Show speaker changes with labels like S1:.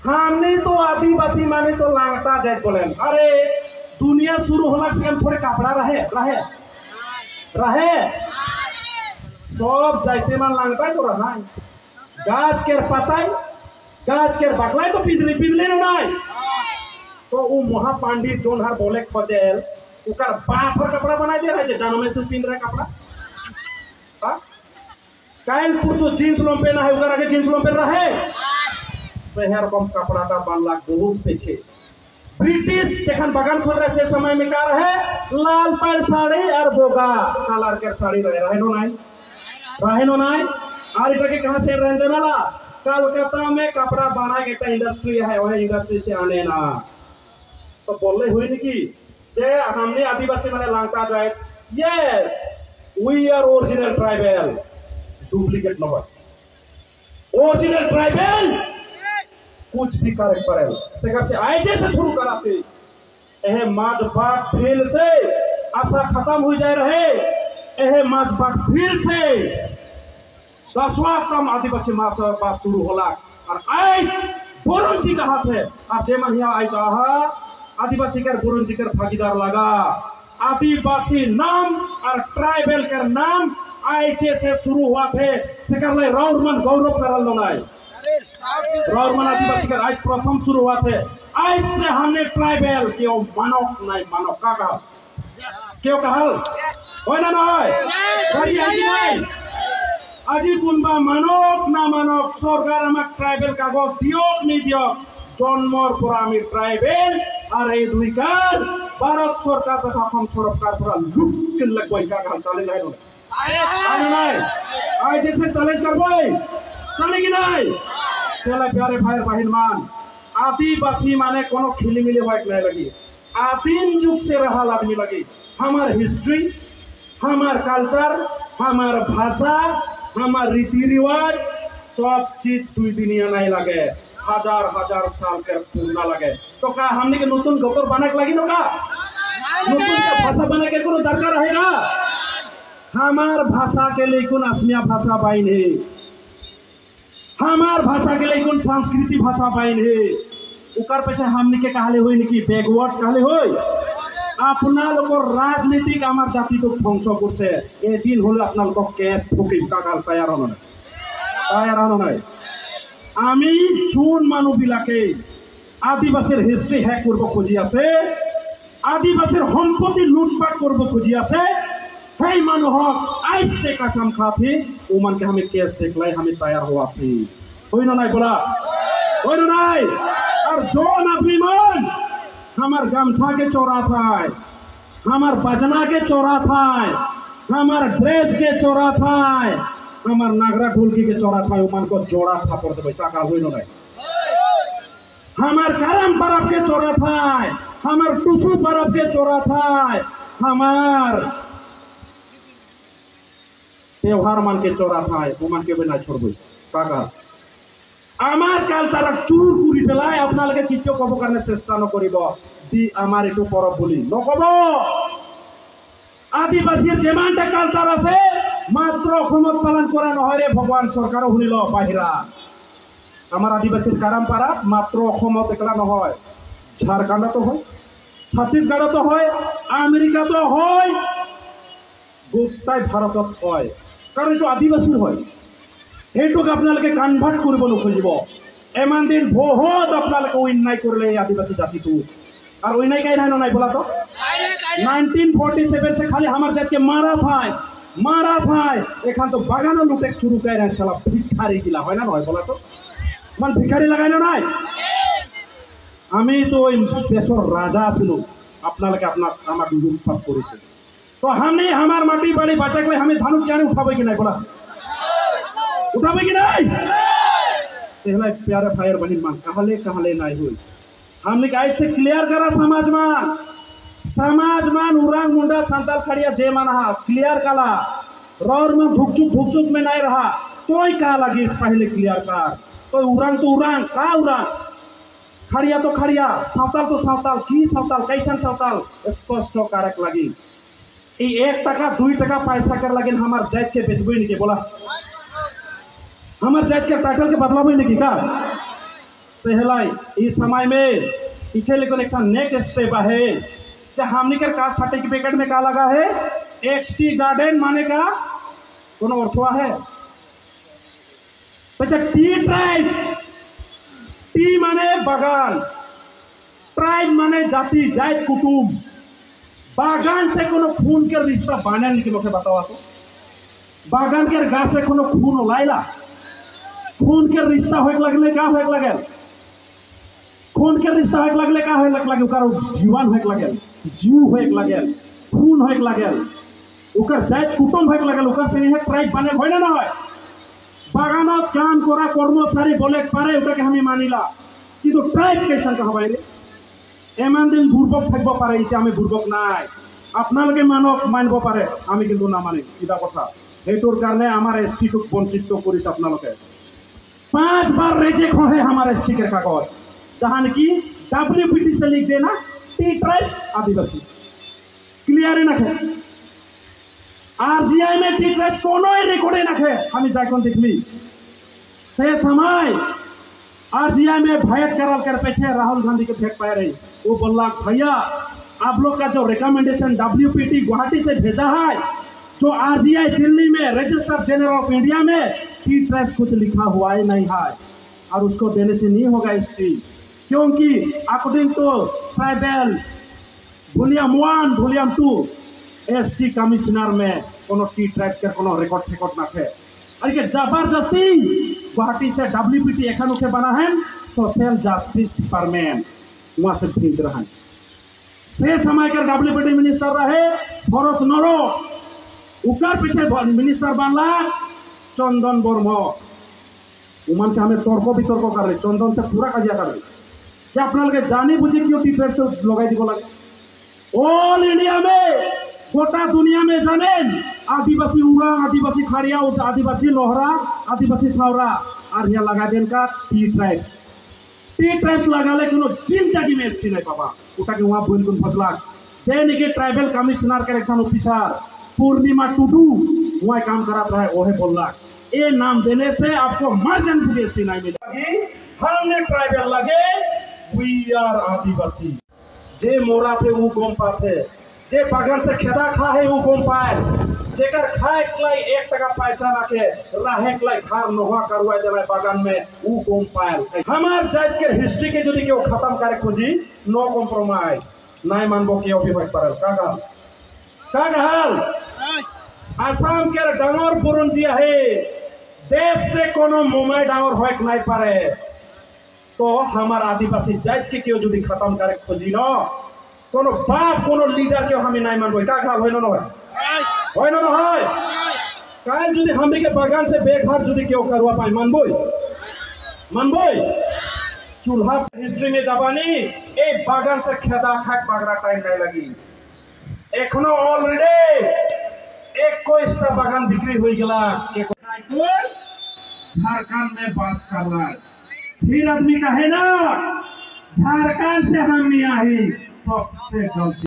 S1: हमने तो आदिवासी माने तो लांगटा जात बोलें। अरे दुनिया शुरू होना से थोड़े कपड़ा रहे रहे रहे सब जाते मान लांगटा तो रहा गाछ के पताई गाछ के बकलाई तो पिदली पिदली नहीं तो वो महापंडित जोन हर बोले खोजेल उकर बाप पर कपड़ा बना दे रहे जन्म से पिन रहे कपड़ा काल पुरसो जींस लंपेन है उकर आगे जींस लंपेन रहे शहर कम कपड़ा का बांधला बहुत पीछे ब्रिटिश जखन बगान खोल रहे से समय में क्या रहे लाल पाल साड़ी और बोगा कलर के साड़ी रहे नो नाई और इधर के कहां से रंजनाला कलकत्ता में कपड़ा बना के इंडस्ट्री है वह इंडस्ट्री से आने ना तो बोलने हुई नहीं कि जे हमने आदिवासी माने लांगटा जाए yes we are original tribal duplicate number original tribal कुछ भी करे पड़े से आए जैसे शुरू कराते एह माज बाग फील से आशा खत्म हो जाए रहे एह माज बाग फील से 10वां कम आदिवासी मास बात शुरू होला और आए बोरुन जी का हाथ है और जे मन यहाँ आई चाहा आदिवासी कर बोरुन जी कर भागीदार लगा आदिवासी नाम और ट्राइबल कर नाम आए जैसे शुरू हुआ थे सिकर राउरमन गौरव करल लोनाई राउरमन आदिवासी का आज प्रथम शुरू हुआ थे आज से हमने ट्राइबल क्यों मानव नहीं मानव का कहा क्यों कहल हो ना नहीं আজি কোনবা মানক না মানক সরকার আমাক ট্রাইবেল কাগজ দিয়ক নি দিয়ক জন্মর পর আমি ট্রাইবেল আর এই দুই কাজ ভারত সরকার তথা অসম সরকার পুরা লুটকে লাগবে কাগজ চলে যায় না নাই আই जैसे চ্যালেঞ্জ করবে চলে কি নাই चले प्यारे भाई बहनमान आदिवासी माने कोनो खिलीमिली वाइट नहीं लगी आदिम युग से रहा आदमी लगी हमार हिस्ट्री हमार कल्चर हमार भाषा हमार रीति रिवाज सब चीज दुई दिनिया नहीं लगे हजार हजार साल के पूर्णा लगे तो क्या हमने के नतून गोबर बना के लगी का नतून का भाषा बना के कोनो दरकार रहेगा हमार भाषा के लिए कौन असमिया भाषा बाइन है हमार भाषा के लिए कौन संस्कृति भाषा पाइन है उकर पे हमने के कहले हुई नहीं बैकवर्ड कहले हुई अपना लोग राजनीतिक हमार जाति को ध्वंस करছে এই দিন হলো আপনার লোক কেস ফুকি কাকাল তৈয়ার হনো নাই আমি জুন মানু বিলাকে আদিবাসীর হিস্ট্রি হ্যাক করব খুঁজি আছে আদিবাসীর সম্পত্তি লুটপাট করব খুঁজি আছে সেই মানুহক আইছে কাসাম খাথি ওমান के हमें केस देखलाई हमें तैयार हुआ थी होई ना नहीं बोला होई ना नहीं और जो आदमी मन हमार गमछा के चोरा था हमार बजना के चोरा था हमार ड्रेस के चोरा था हमार नागरा ढोलकी के चोरा था ओमान को जोड़ा था पड़ दे का होई ना नहीं हमार करम परब के चोरा था हमार टुसु परब के चोरा था हमार त्योहार मान के चोरा था ओमान के बिना छोड़बो काका আমার কালচার চুর কুড়ি পেলায় আপনাকে কিছু কব কারণে চেষ্টা নকরিব দি আমার একটু পরব বলি নকব আদিবাসীর যেমানটা কালচার আছে মাত্র অসমত পালন করা নহয় রে ভগবান সরকারও শুনিল বাহিরা আমার আদিবাসীর কারামপাড়া মাত্র অসমত একলা নহয় ঝাড়খণ্ডতো হয় ছত্তিশগড়তো হয় আমেরিকাতো হয় গোটাই ভারতত হয় কারণ এইটো আদিবাসীৰ হয় এইটোক আপোনালোকে কনভাৰ্ট কৰিব নোখোজিব এমান দিন বহুত আপোনালোকে অন্যায় কৰিলে এই আদিবাসী জাতিটো আর অন্যায় কাই নাই বলা তো 1947 से खाली हमार जात के मारा भाई एखान तो बागानो लुटे शुरू कर रहे साला भिखारी गिला হয় না নয় বলা তো মান ভিখারি লাগাই না নাই আমি তো ওই দেশের রাজা ছিল আপনাকে আপনার আমার লুটপাট করেছে तो हमने हमार माटी बाड़ी बचा के हमें धानु चारे उठावे कि नहीं बोला उठावे कि नहीं सेहला प्यारे फायर बनी मान कहले नहीं हुई हमने कैसे क्लियर करा समाज मान उरांग मुंडा संताल खड़िया जे माना क्लियर कला रौर में भुकचुक में नहीं रहा कोई कहा लगी इस पहले क्लियर कर तो उरांग का उरांग खड़िया तो खड़िया सावताल की सावताल कैसन सावताल स्पष्ट कारक लगी 1 টাকা 2 টাকা पैसा कर लगे हमार जात के बेचबे नहीं के बोला हमार जात के टाइटल के बदलावे नहीं का सेहलाई इस समय में इखे लेकिन एक नेक्स्ट स्टेप है जहाँ हमने के कास्ट सर्टिफिकेट में क्या लगा है एक्सटी गार्डन माने का कोनो अर्थवा है अच्छा टी ट्राइब्स टी माने बागान ट्राइब माने जाति जात कुटुंब बागान से कोनो खून के रिश्ता बाने नहीं के बतावा तो बागान के गाछ से कोनो खून लाइला खून के रिश्ता होए लगले का होए लगे खून के रिश्ता होए लगले का होए लगे ओकर जीवन होए लगे जीव होए लगे खून होए लगे ओकर जात कुटुंब होए लगे ओकर से है ट्राइब बने होय ना होय बागानत काम करा कर्मचारी बोले पारे ओटाके हम मानिला কিন্তু ট্রাইব কেসন कहबाय रे এমান দিন বুর্বক থাকব পারে এটা আমি বুর্বক নাই আপনালকে মানক মানব পারে আমি কিন্তু না মানি সিধা কথা এইটোর কারণে আমার এসটি টুক বঞ্চিত করিস আপনালকে 5 बार रिजेक्ट है हमारे एसटी के कागज जहां की डब्ल्यूपीटी से लिख देना टी ट्राइब्स आदिवासी क्लियर है ना आरजीआई में टी ट्राइब्स कोनो रिकॉर्ड ना है हम जाकर देखली से समय आरजीआई में भयत करल कर पीछे राहुल गांधी के भेंट पाए रही वो बोला भैया आप लोग का जो रिकमेंडेशन डब्ल्यूपीटी गुवाहाटी से भेजा है जो आरजीआई दिल्ली में रजिस्टर जनरल ऑफ इंडिया में टी ट्राइब्स कुछ लिखा हुआ ही नहीं है और उसको देने से नहीं होगा एसटी क्योंकि according to tribal volume 1 volume 2 ST commissioner में कोनो टी ट्राइब्स के कोनो रिकॉर्ड ना है अरे जबरदस्ती गुवाहाटी से डब्ल्यूपीटी एखन उठे बना है सोशल जस्टिस डिपार्टमेंट वहां से भेज रहा है से समय के डब्ल्यूपीटी मिनिस्टर रहे भरत नरो उकार पीछे मिनिस्टर बनला चंदन बर्मा उमान से हमें तर्क वितर्क कर रहे चंदन से पूरा काजिया कर रहे क्या अपना जानी बुझे क्यों टी ट्राइब्स लगाई दी लगे ऑल इंडिया में गोटा दुनिया में जाने आदिवासी उड़ा आदिवासी खड़िया आदिवासी लोहरा आदिवासी सावरा और यहाँ लगा देन का टी ट्राइब्स लगाले कोनो जिंदगी में एसटी नहीं पाबा उटा के वहां बोल कोन फसला जे निके ट्राइबल कमिश्नर के एक ऑफिसर पूर्णिमा टुडू वहां काम कराता है ओहे बोलला ये नाम देने से आपको इमरजेंसी भी एसटी नहीं मिलेगी हमने ट्राइबल लगे वी आर आदिवासी जे मोरा पे वो गोम पाते जे बागान से खेदा खा है वो गोम पाए जेकर खाए लाई 1 टका पैसा रखे रहे लाई घर नोहा करवा देना बागान में वो गोम पाए हमार जात के हिस्ट्री के यदि केउ खत्म करे खोजी नो कॉम्प्रोमाइज नहीं मानबो के ओपी भाग परल का कहल आसाम के डांगर बुरुंजिया है देश से कोनो मुंबई डांगर होए नहीं पारे तो हमार आदिवासी जात के केउ यदि खत्म करे खोजी न कोनो बाप कोनो लीडर के हमें नहीं मानबो का कहल होय न होय न होय काल यदि हमें के बागान से बेघर यदि केउ करवा पाए मानबो चूल्हा हिस्ट्री में जाबानी एक बागान से खेदा खाक बागरा टाइम नहीं लगी एखनो ऑलरेडी एक को इसका बागान बिक्री हो गला झारखंड में बात कर रहा है फिर आदमी का है ना झारखंड से हम नहीं आई सबसे गलती